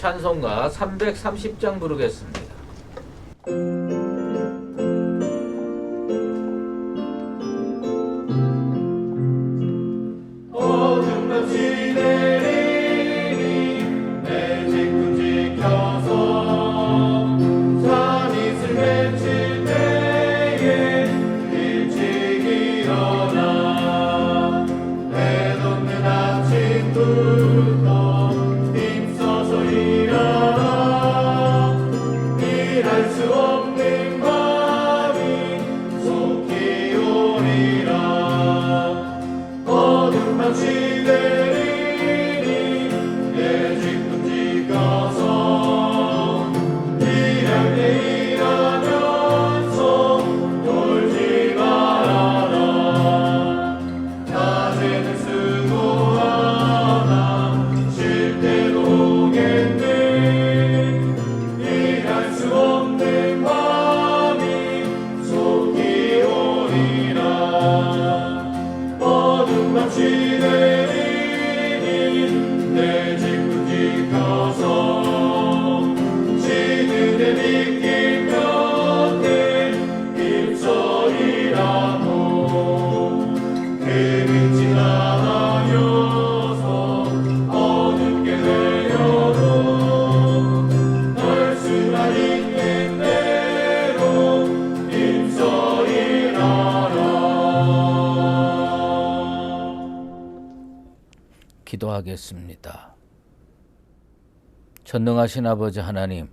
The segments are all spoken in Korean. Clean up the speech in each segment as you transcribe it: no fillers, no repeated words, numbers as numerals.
찬송가 330장 부르겠습니다. 기도하겠습니다. 전능하신 아버지 하나님,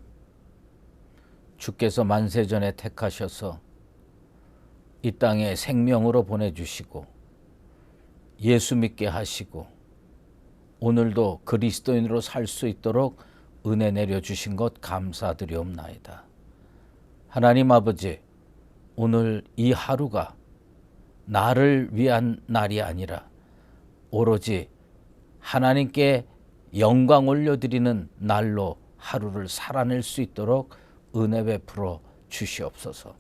주께서 만세전에 택하셔서 이 땅에 생명으로 보내주시고 예수 믿게 하시고 오늘도 그리스도인으로 살 수 있도록 은혜 내려주신 것 감사드리옵나이다. 하나님 아버지, 오늘 이 하루가 나를 위한 날이 아니라 오로지 하나님께 영광 올려드리는 날로 하루를 살아낼 수 있도록 은혜 베풀어 주시옵소서.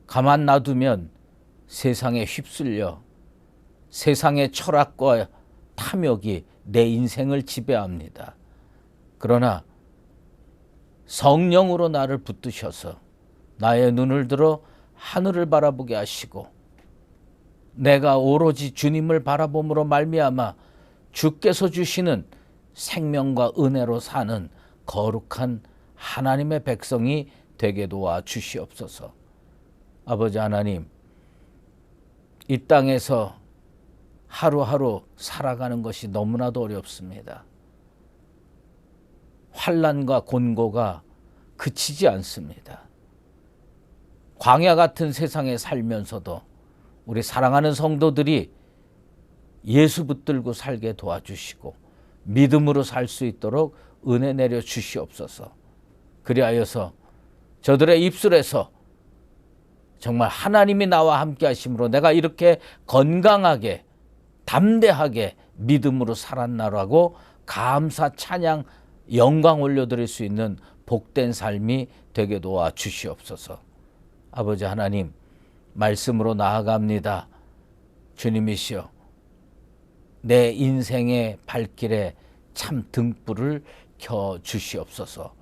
가만 놔두면 세상에 휩쓸려 세상의 철학과 탐욕이 내 인생을 지배합니다. 그러나 성령으로 나를 붙드셔서 나의 눈을 들어 하늘을 바라보게 하시고 내가 오로지 주님을 바라봄으로 말미암아 주께서 주시는 생명과 은혜로 사는 거룩한 하나님의 백성이 되게 도와 주시옵소서. 아버지 하나님, 이 땅에서 하루하루 살아가는 것이 너무나도 어렵습니다. 환난과 곤고가 그치지 않습니다. 광야 같은 세상에 살면서도 우리 사랑하는 성도들이 예수 붙들고 살게 도와주시고 믿음으로 살 수 있도록 은혜 내려 주시옵소서. 그리하여서 저들의 입술에서 정말 하나님이 나와 함께 하심으로 내가 이렇게 건강하게 담대하게 믿음으로 살았나라고 감사 찬양 영광 올려드릴 수 있는 복된 삶이 되게 도와 주시옵소서. 아버지 하나님, 말씀으로 나아갑니다. 주님이시여, 내 인생의 발길에 참 등불을 켜 주시옵소서.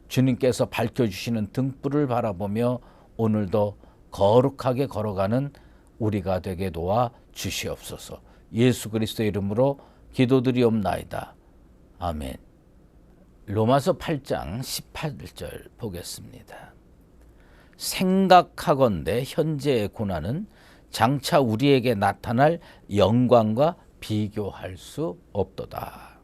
주님께서 밝혀주시는 등불을 바라보며 오늘도 거룩하게 걸어가는 우리가 되게 도와 주시옵소서. 예수 그리스도의 이름으로 기도드리옵나이다. 아멘. 로마서 8장 18절 보겠습니다. 생각하건대 현재의 고난은 장차 우리에게 나타날 영광과 비교할 수 없도다.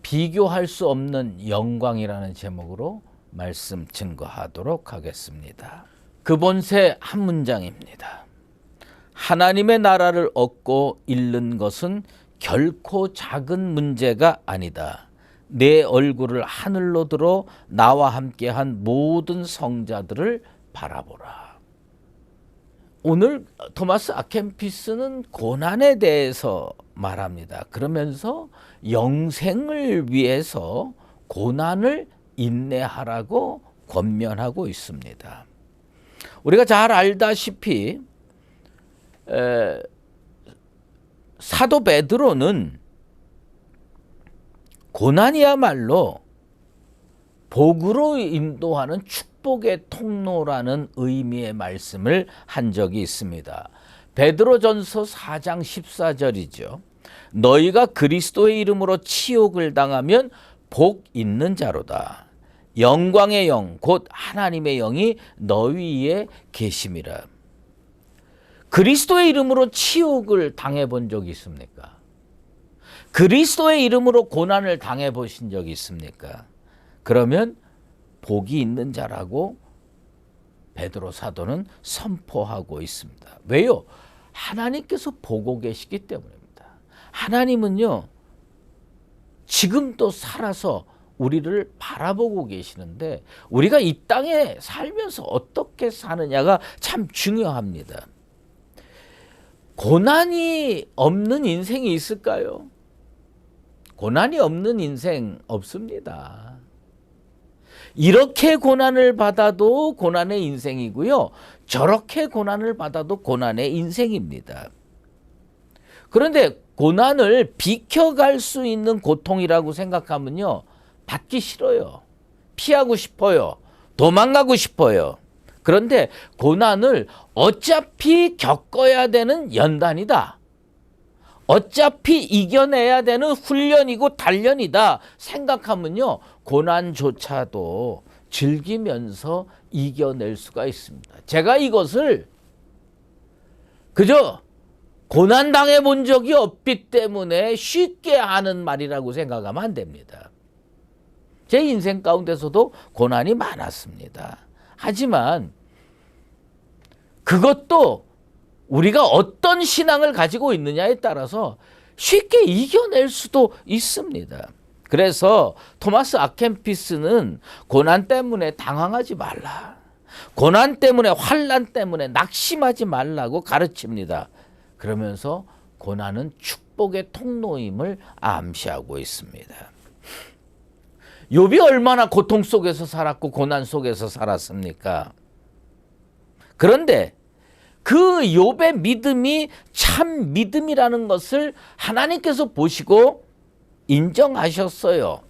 비교할 수 없는 영광이라는 제목으로 말씀 증거하도록 하겠습니다. 그본세 한 문장입니다. 하나님의 나라를 얻고 잃는 것은 결코 작은 문제가 아니다. 내 얼굴을 하늘로 들어 나와 함께한 모든 성자들을 바라보라. 오늘 토마스 아켄피스는 고난에 대해서 말합니다. 그러면서 영생을 위해서 고난을 인내하라고 권면하고 있습니다. 우리가 잘 알다시피 사도 베드로는 고난이야말로 복으로 인도하는 축복의 통로라는 의미의 말씀을 한 적이 있습니다. 베드로전서 4장 14절이죠. 너희가 그리스도의 이름으로 치욕을 당하면 복 있는 자로다. 영광의 영 곧 하나님의 영이 너희 위에 계심이라. 그리스도의 이름으로 치욕을 당해본 적이 있습니까? 그리스도의 이름으로 고난을 당해보신 적이 있습니까? 그러면 복이 있는 자라고 베드로 사도는 선포하고 있습니다. 왜요? 하나님께서 보고 계시기 때문입니다. 하나님은요, 지금도 살아서 우리를 바라보고 계시는데 우리가 이 땅에 살면서 어떻게 사느냐가 참 중요합니다. 고난이 없는 인생이 있을까요? 고난이 없는 인생 없습니다. 이렇게 고난을 받아도 고난의 인생이고요. 저렇게 고난을 받아도 고난의 인생입니다. 그런데 고난을 비켜갈 수 있는 고통이라고 생각하면요, 받기 싫어요. 피하고 싶어요. 도망가고 싶어요. 그런데 고난을 어차피 겪어야 되는 연단이다. 어차피 이겨내야 되는 훈련이고 단련이다 생각하면요, 고난조차도 즐기면서 이겨낼 수가 있습니다. 제가 이것을 그저 고난 당해본 적이 없기 때문에 쉽게 하는 말이라고 생각하면 안 됩니다. 제 인생 가운데서도 고난이 많았습니다. 하지만 그것도 우리가 어떤 신앙을 가지고 있느냐에 따라서 쉽게 이겨낼 수도 있습니다. 그래서 토마스 아켄피스는 고난 때문에 당황하지 말라, 고난 때문에 환난 때문에 낙심하지 말라고 가르칩니다. 그러면서 고난은 축복의 통로임을 암시하고 있습니다. 욥이 얼마나 고통 속에서 살았고 고난 속에서 살았습니까? 그런데 그 욥의 믿음이 참 믿음이라는 것을 하나님께서 보시고 인정하셨어요.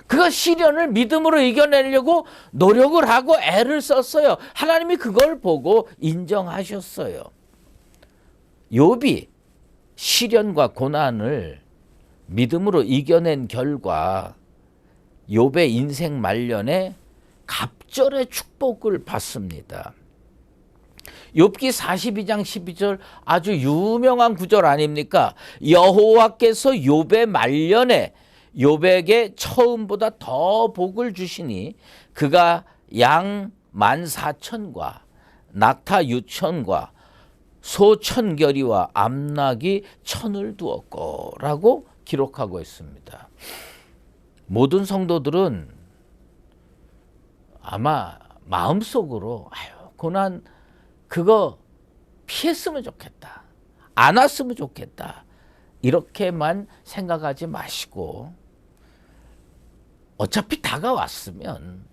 그가 시련을 믿음으로 이겨내려고 노력을 하고 애를 썼어요. 하나님이 그걸 보고 인정하셨어요. 욥이 시련과 고난을 믿음으로 이겨낸 결과 욥의 인생 말년에 갑절의 축복을 받습니다. 욥기 42장 12절 아주 유명한 구절 아닙니까? 여호와께서 욥의 말년에 욥에게 처음보다 더 복을 주시니 그가 양 14,000과 낙타 6,000과 소 1,000결이와 암낙이 1,000을 두었고 라고 기록하고 있습니다. 모든 성도들은 아마 마음속으로 고난 그거 피했으면 좋겠다, 안 왔으면 좋겠다, 이렇게만 생각하지 마시고 어차피 다가왔으면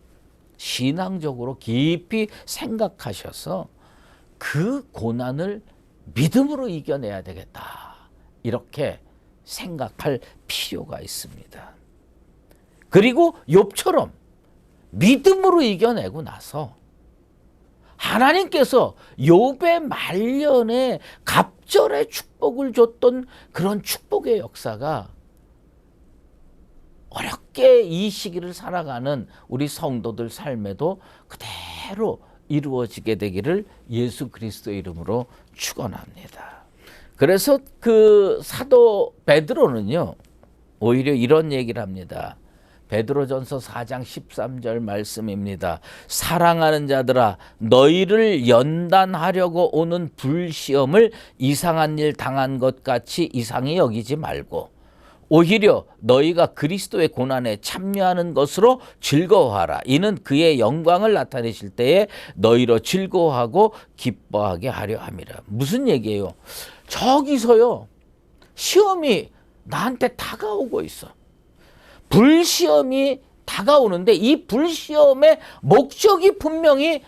신앙적으로 깊이 생각하셔서 그 고난을 믿음으로 이겨내야 되겠다, 이렇게 생각할 필요가 있습니다. 그리고 욥처럼 믿음으로 이겨내고 나서 하나님께서 욥의 말년에 갑절의 축복을 줬던 그런 축복의 역사가 어렵게 이 시기를 살아가는 우리 성도들 삶에도 그대로 이루어지게 되기를 예수 그리스도의 이름으로 축원합니다. 그래서 그 사도 베드로는요, 오히려 이런 얘기를 합니다. 베드로전서 4장 13절 말씀입니다. 사랑하는 자들아, 너희를 연단하려고 오는 불시험을 이상한 일 당한 것 같이 이상히 여기지 말고 오히려 너희가 그리스도의 고난에 참여하는 것으로 즐거워하라. 이는 그의 영광을 나타내실 때에 너희로 즐거워하고 기뻐하게 하려 함이라. 무슨 얘기예요? 저기서요, 시험이 나한테 다가오고 있어. 불시험이 다가오는데 이 불시험의 목적이 분명히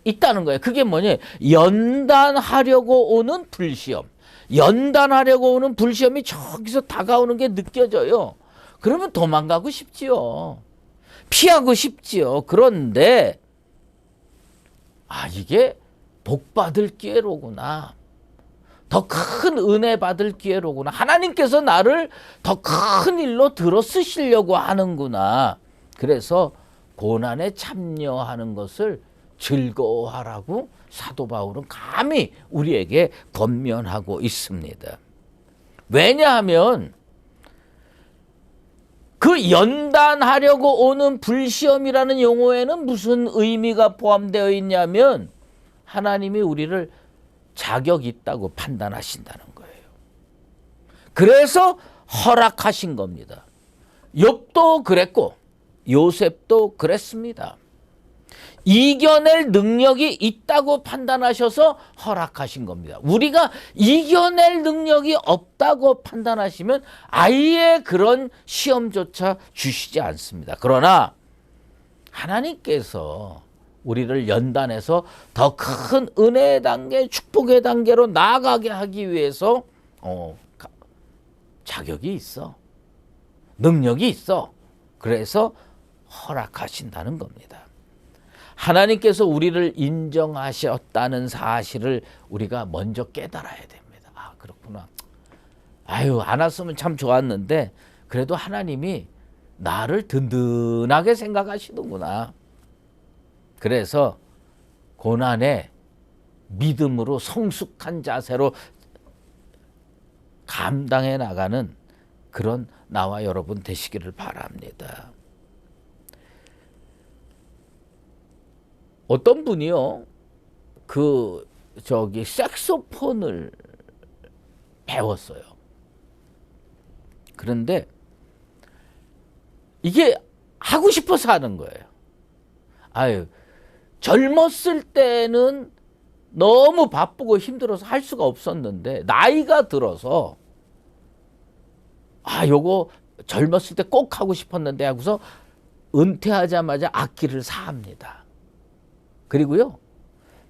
있다는 거예요. 그게 뭐냐? 연단하려고 오는 불시험. 연단하려고 오는 불시험이 저기서 다가오는 게 느껴져요. 그러면 도망가고 싶지요. 피하고 싶지요. 그런데 이게 복 받을 기회로구나. 더 큰 은혜 받을 기회로구나. 하나님께서 나를 더 큰 일로 들어 쓰시려고 하는구나. 그래서 고난에 참여하는 것을 즐거워하라고 사도 바울은 감히 우리에게 권면하고 있습니다. 왜냐하면 그 연단하려고 오는 불시험이라는 용어에는 무슨 의미가 포함되어 있냐면 하나님이 우리를 자격 있다고 판단하신다는 거예요. 그래서 허락하신 겁니다. 욥도 그랬고 요셉도 그랬습니다. 이겨낼 능력이 있다고 판단하셔서 허락하신 겁니다. 우리가 이겨낼 능력이 없다고 판단하시면 아예 그런 시험조차 주시지 않습니다. 그러나 하나님께서 우리를 연단해서 더 큰 은혜의 단계, 축복의 단계로 나아가게 하기 위해서 자격이 있어. 능력이 있어. 그래서 허락하신다는 겁니다. 하나님께서 우리를 인정하셨다는 사실을 우리가 먼저 깨달아야 됩니다. 그렇구나. 안 왔으면 참 좋았는데 그래도 하나님이 나를 든든하게 생각하시는구나. 그래서 고난에 믿음으로 성숙한 자세로 감당해 나가는 그런 나와 여러분 되시기를 바랍니다. 어떤 분이요, 색소폰을 배웠어요. 그런데 이게 하고 싶어서 하는 거예요. 젊었을 때는 너무 바쁘고 힘들어서 할 수가 없었는데 나이가 들어서 요거 젊었을 때 꼭 하고 싶었는데 하고서 은퇴하자마자 악기를 삽니다. 그리고요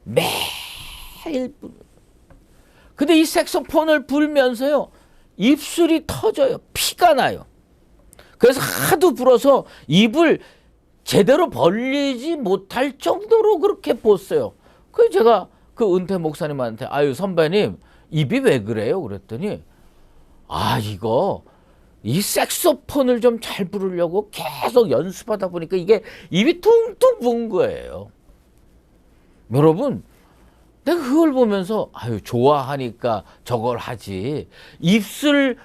매일 근데 이 색소폰을 불면서요 입술이 터져요. 피가 나요. 그래서 하도 불어서 입을 제대로 벌리지 못할 정도로 그렇게 부었어요. 그래서 제가 그 은퇴 목사님한테 선배님 입이 왜 그래요? 그랬더니 이 색소폰을 좀 잘 부르려고 계속 연습하다 보니까 이게 입이 퉁퉁 부은 거예요. 여러분, 내가 그걸 보면서 좋아하니까 저걸 하지. 입술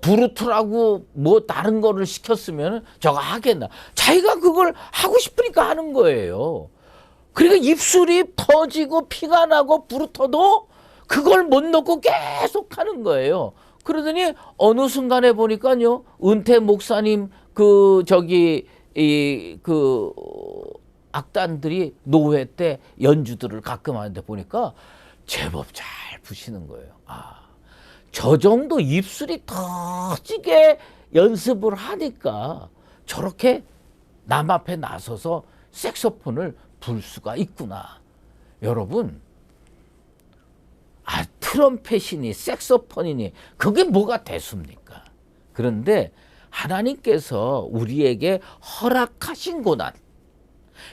부르트라고 뭐 다른 거를 시켰으면 저거 하겠나. 자기가 그걸 하고 싶으니까 하는 거예요. 그러니까 입술이 터지고 피가 나고 부르터도 그걸 못 놓고 계속 하는 거예요. 그러더니 어느 순간에 보니까요 은퇴 목사님 악단들이 노회 때 연주들을 가끔 하는데 보니까 제법 잘 부시는 거예요. 저 정도 입술이 터지게 연습을 하니까 저렇게 남 앞에 나서서 색소폰을 불 수가 있구나. 여러분, 트럼펫이니 색소폰이니 그게 뭐가 대수입니까? 그런데 하나님께서 우리에게 허락하신 고난,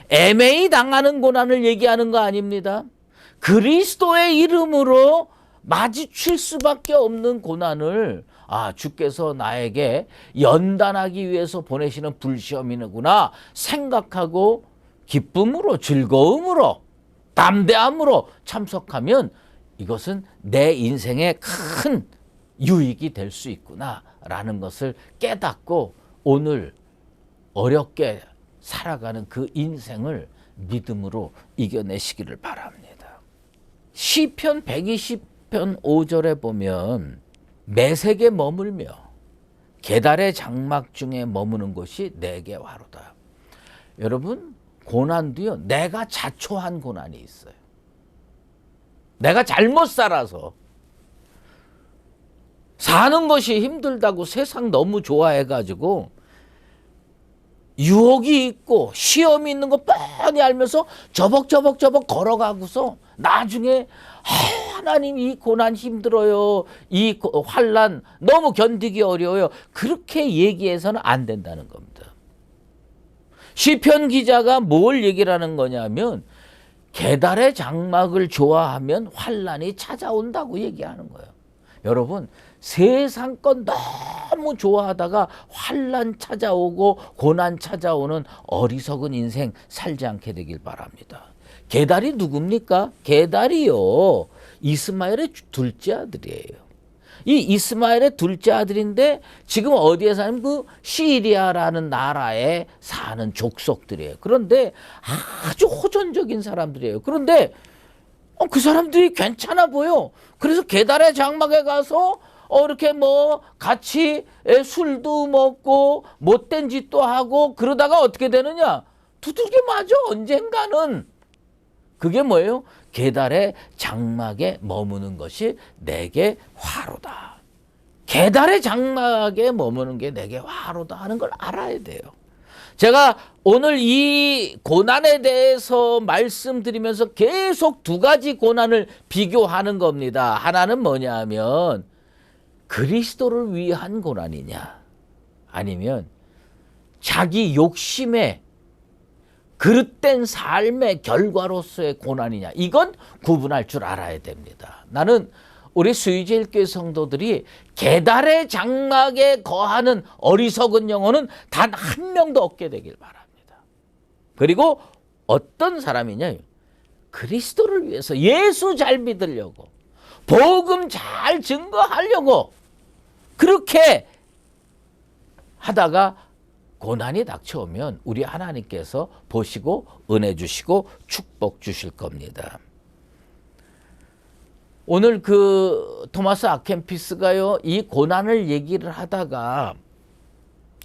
애매히 당하는 고난을 얘기하는 거 아닙니다. 그리스도의 이름으로 마주칠 수밖에 없는 고난을 주께서 나에게 연단하기 위해서 보내시는 불시험이구나 생각하고 기쁨으로, 즐거움으로, 담대함으로 참석하면 이것은 내 인생의 큰 유익이 될 수 있구나라는 것을 깨닫고 오늘 어렵게 살아가는 그 인생을 믿음으로 이겨내시기를 바랍니다. 시편 120편 5절에 보면 매색에 머물며 계달의 장막 중에 머무는 곳이 내게 화로다. 여러분, 고난도요 내가 자초한 고난이 있어요. 내가 잘못 살아서 사는 것이 힘들다고 세상 너무 좋아해가지고 유혹이 있고 시험이 있는 거 뻔히 알면서 저벅저벅 걸어가고서 나중에 하나님 이 고난 힘들어요. 이 환난 너무 견디기 어려워요. 그렇게 얘기해서는 안 된다는 겁니다. 시편 기자가 뭘 얘기를 하는 거냐면 계달의 장막을 좋아하면 환난이 찾아온다고 얘기하는 거예요. 여러분, 세상 건 너무 좋아하다가 환난 찾아오고 고난 찾아오는 어리석은 인생 살지 않게 되길 바랍니다. 게달이 누굽니까? 게달이요, 이스마엘의 둘째 아들이에요. 이 이스마엘의 둘째 아들인데 지금 어디에 사는 그 시리아라는 나라에 사는 족속들이에요. 그런데 아주 호전적인 사람들이에요. 그런데 그 사람들이 괜찮아 보여. 그래서 게달의 장막에 가서 이렇게 뭐 같이 술도 먹고 못된 짓도 하고 그러다가 어떻게 되느냐? 두들겨 맞아, 언젠가는. 그게 뭐예요? 게달의 장막에 머무는 것이 내게 화로다. 게달의 장막에 머무는 게 내게 화로다 하는 걸 알아야 돼요. 제가 오늘 이 고난에 대해서 말씀드리면서 계속 두 가지 고난을 비교하는 겁니다. 하나는 뭐냐 하면 그리스도를 위한 고난이냐, 아니면 자기 욕심에 그릇된 삶의 결과로서의 고난이냐, 이건 구분할 줄 알아야 됩니다. 나는 우리 수의제일교회 성도들이 게달의 장막에 거하는 어리석은 영혼은 단 한 명도 없게 되길 바랍니다. 그리고 어떤 사람이냐, 그리스도를 위해서 예수 잘 믿으려고 복음 잘 증거하려고 그렇게 하다가 고난이 닥쳐오면 우리 하나님께서 보시고 은혜 주시고 축복 주실 겁니다. 오늘 그 토마스 아켄피스가요, 이 고난을 얘기를 하다가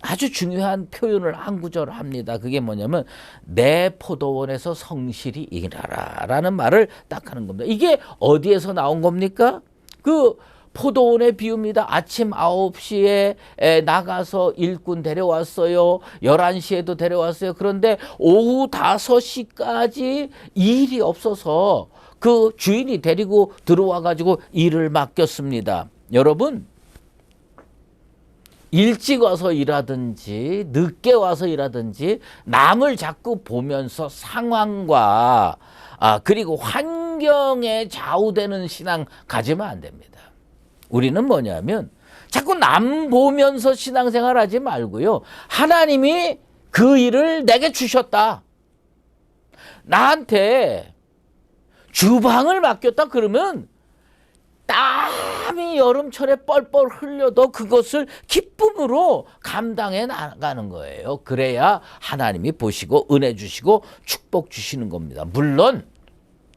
아주 중요한 표현을 한 구절을 합니다. 그게 뭐냐면 내 포도원에서 성실히 일하라 라는 말을 딱 하는 겁니다. 이게 어디에서 나온 겁니까? 그 포도원의 비유입니다. 아침 9시에 나가서 일꾼 데려왔어요. 11시에도 데려왔어요. 그런데 오후 5시까지 일이 없어서 그 주인이 데리고 들어와 가지고 일을 맡겼습니다. 여러분, 일찍 와서 일하든지 늦게 와서 일하든지 남을 자꾸 보면서 상황과 그리고 환경에 좌우되는 신앙 가지면 안 됩니다. 우리는 뭐냐면 자꾸 남 보면서 신앙생활 하지 말고요, 하나님이 그 일을 내게 주셨다, 나한테 주방을 맡겼다 그러면 땀이 여름철에 뻘뻘 흘려도 그것을 기쁨으로 감당해 나가는 거예요. 그래야 하나님이 보시고 은혜 주시고 축복 주시는 겁니다. 물론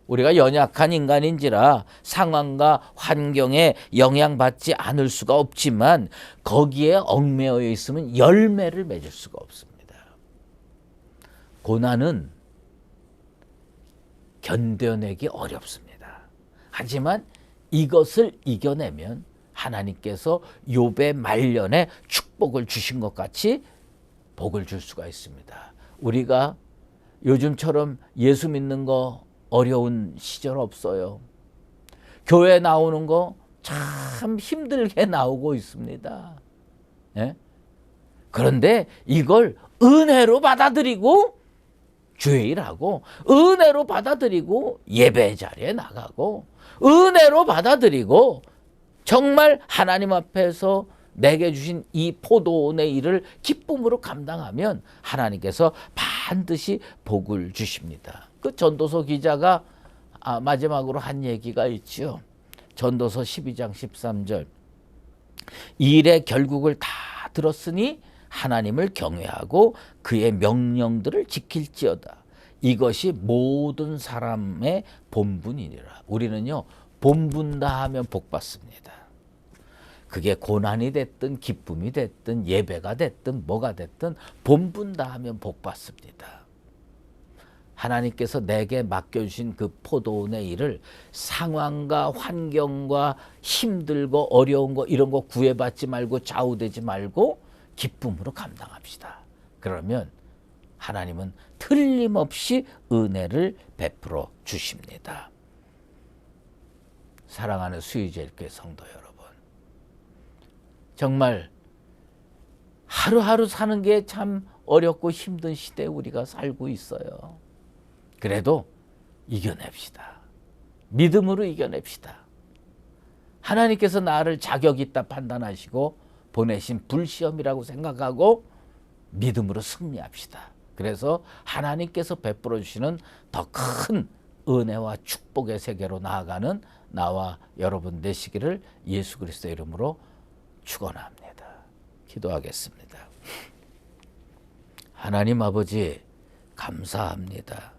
우리가 연약한 인간인지라 상황과 환경에 영향받지 않을 수가 없지만 거기에 얽매여 있으면 열매를 맺을 수가 없습니다. 고난은 견뎌내기 어렵습니다. 하지만 이것을 이겨내면 하나님께서 욥의 말년에 축복을 주신 것 같이 복을 줄 수가 있습니다. 우리가 요즘처럼 예수 믿는 거 어려운 시절 없어요. 교회 나오는 거 참 힘들게 나오고 있습니다. 예? 그런데 이걸 은혜로 받아들이고 주의 일하고 은혜로 받아들이고 예배 자리에 나가고 은혜로 받아들이고 정말 하나님 앞에서 내게 주신 이 포도원의 일을 기쁨으로 감당하면 하나님께서 반드시 복을 주십니다. 그 전도서 기자가 마지막으로 한 얘기가 있지요. 전도서 12장 13절. 일의 결국을 다 들었으니 하나님을 경외하고 그의 명령들을 지킬지어다. 이것이 모든 사람의 본분이니라. 우리는요, 본분다 하면 복 받습니다. 그게 고난이 됐든 기쁨이 됐든 예배가 됐든 뭐가 됐든 본분다 하면 복 받습니다. 하나님께서 내게 맡겨주신 그 포도원의 일을 상황과 환경과 힘들고 어려운 거 이런 거 구애받지 말고 좌우되지 말고 기쁨으로 감당합시다. 그러면 하나님은 틀림없이 은혜를 베풀어 주십니다. 사랑하는 수유제일교회 성도 여러분, 정말 하루하루 사는 게 참 어렵고 힘든 시대에 우리가 살고 있어요. 그래도 이겨냅시다. 믿음으로 이겨냅시다. 하나님께서 나를 자격 있다 판단하시고 보내신 불시험이라고 생각하고 믿음으로 승리합시다. 그래서 하나님께서 베풀어 주시는 더 큰 은혜와 축복의 세계로 나아가는 나와 여러분 되시기를 예수 그리스도의 이름으로 축원합니다. 기도하겠습니다. 하나님 아버지, 감사합니다.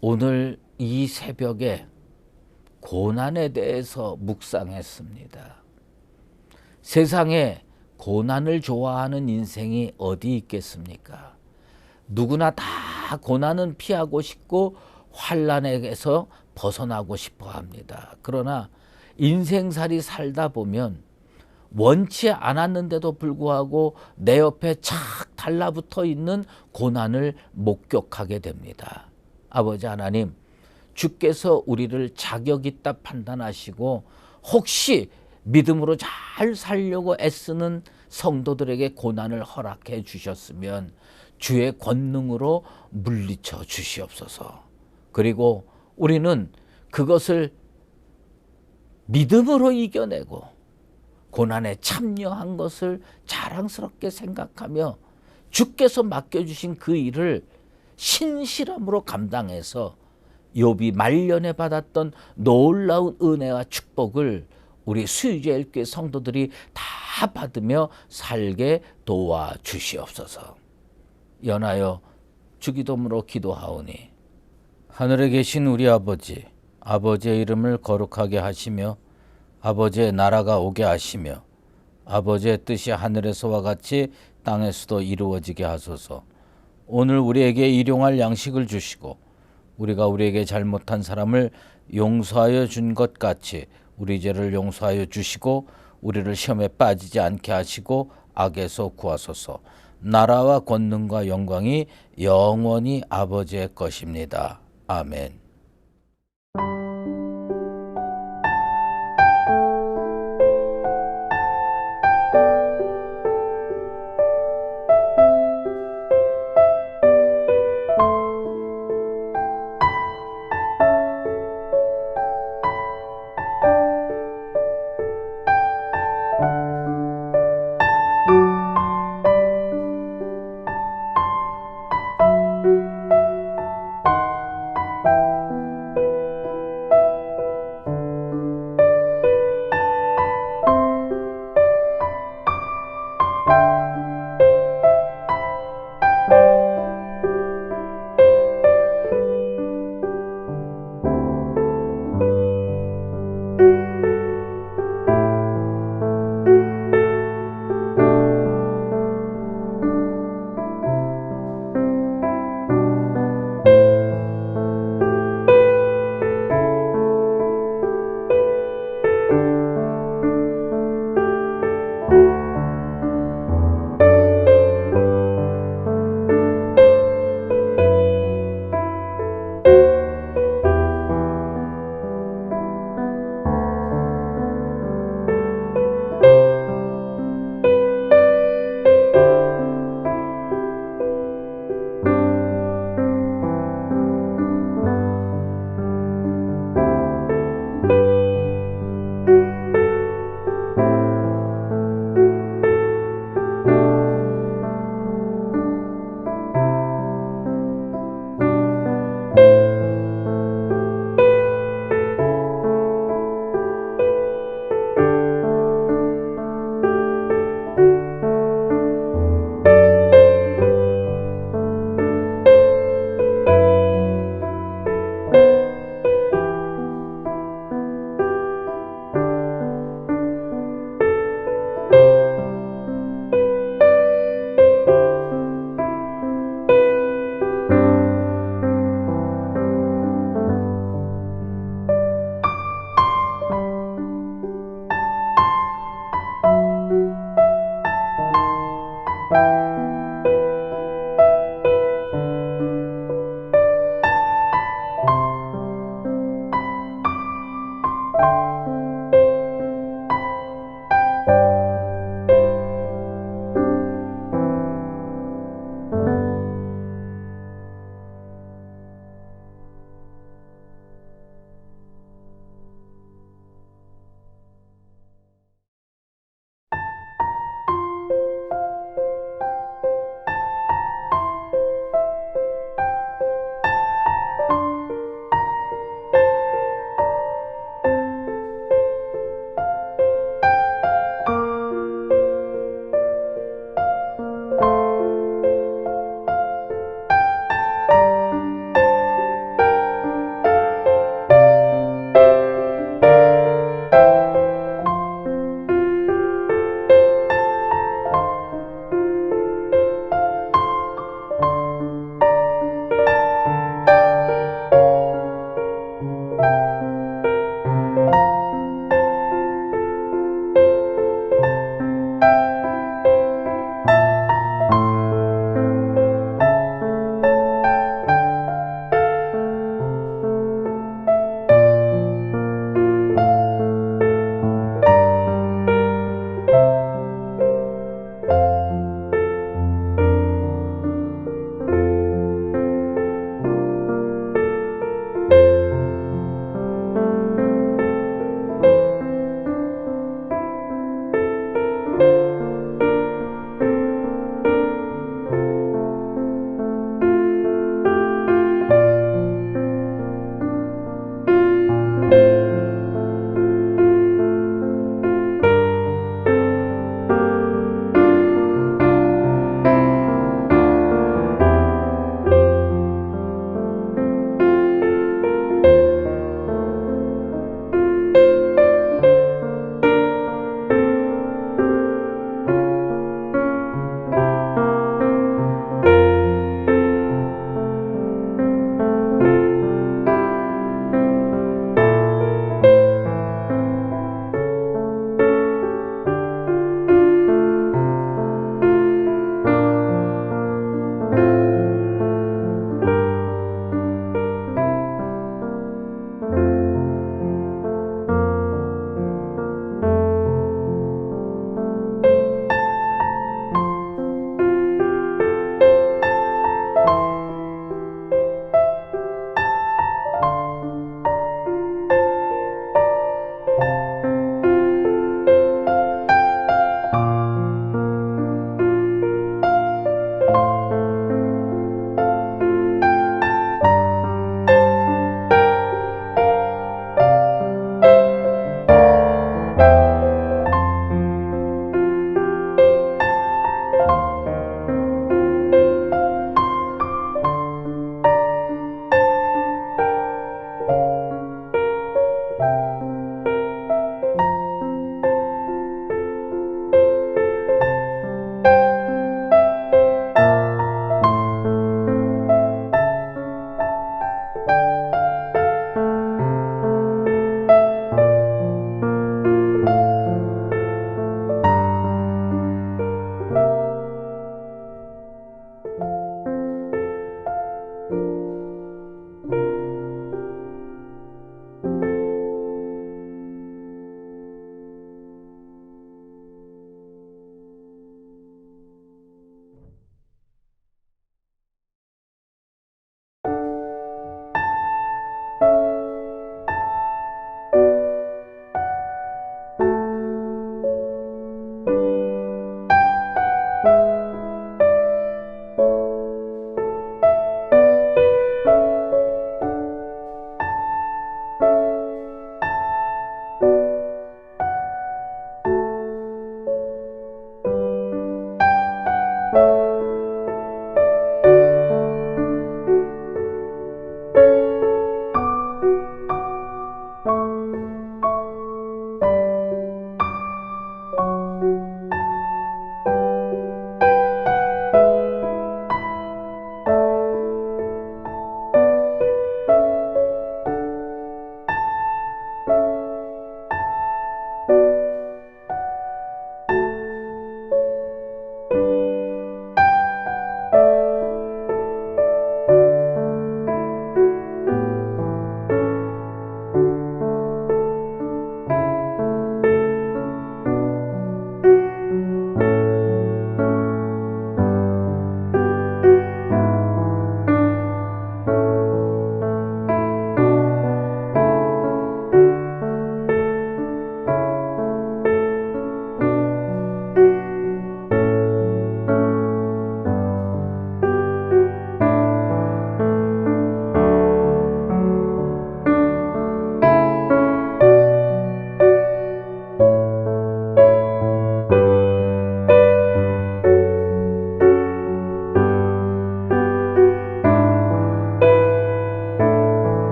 오늘 이 새벽에 고난에 대해서 묵상했습니다. 세상에 고난을 좋아하는 인생이 어디 있겠습니까? 누구나 다 고난은 피하고 싶고 환난에서 벗어나고 싶어 합니다. 그러나 인생살이 살다 보면 원치 않았는데도 불구하고 내 옆에 착 달라붙어 있는 고난을 목격하게 됩니다. 아버지 하나님, 주께서 우리를 자격 있다 판단하시고 혹시 믿음으로 잘 살려고 애쓰는 성도들에게 고난을 허락해 주셨으면 주의 권능으로 물리쳐 주시옵소서. 그리고 우리는 그것을 믿음으로 이겨내고 고난에 참여한 것을 자랑스럽게 생각하며 주께서 맡겨주신 그 일을 신실함으로 감당해서 욥이 말년에 받았던 놀라운 은혜와 축복을 우리 수유제일교회 성도들이 다 받으며 살게 도와주시옵소서. 연하여 주기도문으로 기도하오니 하늘에 계신 우리 아버지, 아버지의 이름을 거룩하게 하시며 아버지의 나라가 오게 하시며 아버지의 뜻이 하늘에서와 같이 땅에서도 이루어지게 하소서. 오늘 우리에게 일용할 양식을 주시고 우리가 우리에게 잘못한 사람을 용서하여 준 것 같이 우리 죄를 용서하여 주시고 우리를 시험에 빠지지 않게 하시고 악에서 구하소서. 나라와 권능과 영광이 영원히 아버지의 것입니다. 아멘.